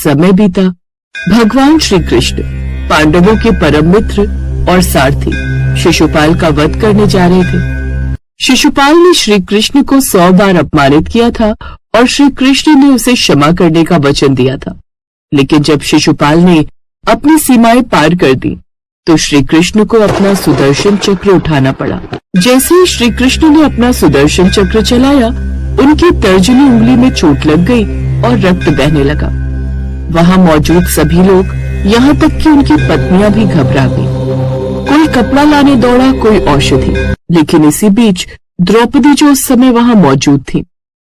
समय बीता। भगवान श्री कृष्ण पांडवों के परम मित्र और सारथी शिशुपाल का वध करने जा रहे थे। शिशुपाल ने श्री कृष्ण को 100 बार अपमानित किया था और श्री कृष्ण ने उसे क्षमा करने का वचन दिया था। लेकिन जब शिशुपाल ने अपनी सीमाएं पार कर दी तो श्री कृष्ण को अपना सुदर्शन चक्र उठाना पड़ा। जैसे ही श्री कृष्ण ने अपना सुदर्शन चक्र चलाया, उनकी तर्जनी उंगली में चोट लग गई और रक्त बहने लगा। वहां मौजूद सभी लोग, यहाँ तक कि उनकी पत्नियां भी घबरा गईं। कोई कपड़ा लाने दौड़ा, कोई औषधि। लेकिन इसी बीच द्रौपदी, जो उस समय वहां मौजूद थी,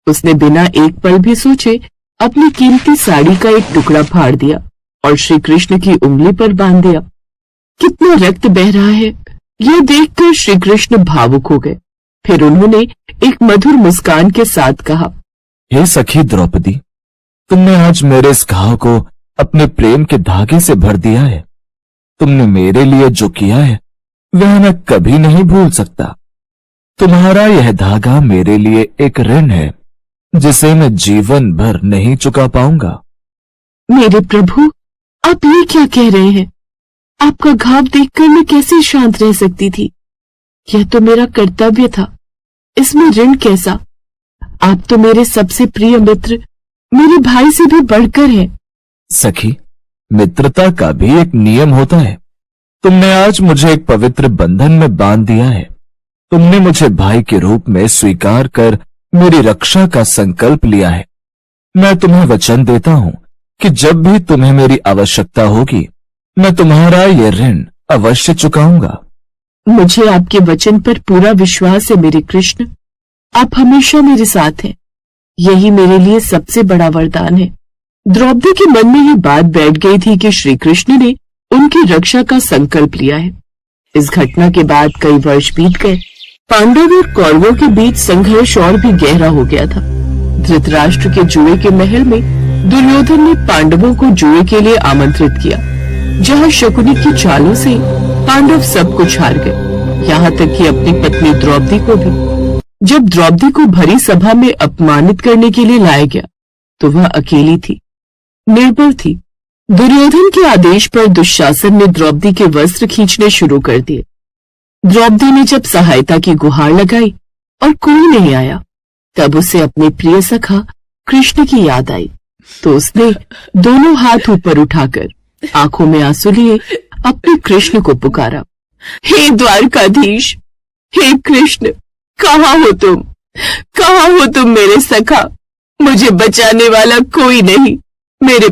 उसने बिना एक पल भी सोचे अपनी कीमती साड़ी का एक टुकड़ा फाड़ दिया और श्री कृष्ण की उंगली पर बांध दिया। कितना रक्त बह रहा है, यह देखकर श्री कृष्ण भावुक हो गए। फिर उन्होंने एक मधुर मुस्कान के साथ कहा, हे सखी द्रौपदी, तुमने आज मेरे इस घाव को अपने प्रेम के धागे से भर दिया है। तुमने मेरे लिए जो किया है वह मैं कभी नहीं भूल सकता। तुम्हारा यह धागा मेरे लिए एक ऋण है जिसे मैं जीवन भर नहीं चुका पाऊंगा। मेरे प्रभु, आप ये क्या कह रहे हैं? आपका घाव देखकर मैं कैसे शांत रह सकती थी? यह तो मेरा कर्तव्य था, इसमें ऋण कैसा? आप तो मेरे सबसे प्रिय मित्र, मेरे भाई से भी बढ़कर हैं। सखी, मित्रता का भी एक नियम होता है। तुमने आज मुझे एक पवित्र बंधन में बांध दिया है। तुमने मुझे भाई के रूप में स्वीकार कर मेरी रक्षा का संकल्प लिया है। मैं तुम्हें वचन देता हूं कि जब भी तुम्हें मेरी आवश्यकता होगी, मैं तुम्हारा यह ऋण अवश्य चुकाऊंगा। मुझे आपके वचन पर पूरा विश्वास है मेरे कृष्ण। आप हमेशा मेरे साथ हैं। यही मेरे लिए सबसे बड़ा वरदान है। द्रौपदी के मन में ये बात बैठ गई थी कि श्री कृष्ण ने उनकी रक्षा का संकल्प लिया है। इस घटना के बाद कई वर्ष बीत गए। पांडव और कौरवों के बीच संघर्ष और भी गहरा हो गया था। धृतराष्ट्र के जुए के महल में दुर्योधन ने पांडवों को जुए के लिए आमंत्रित किया, जहां शकुनी की चालों से पांडव सब कुछ हार गए, यहाँ तक कि अपनी पत्नी द्रौपदी को भी। जब द्रौपदी को भरी सभा में अपमानित करने के लिए लाया गया तो वह अकेली थी, निर्बल थी। दुर्योधन के आदेश पर दुशासन ने द्रौपदी के वस्त्र खींचने शुरू कर दिए। द्रौपदी ने जब सहायता की गुहार लगाई और कोई नहीं आया, तब उसे अपने प्रिय सखा कृष्ण की याद आई। तो उसने दोनों हाथ ऊपर उठाकर आंखों में आंसू लिए अपने कृष्ण को पुकारा, हे द्वारकाधीश, हे कृष्ण, कहाँ हो तुम? कहाँ हो तुम मेरे सखा? मुझे बचाने वाला कोई नहीं। मेरे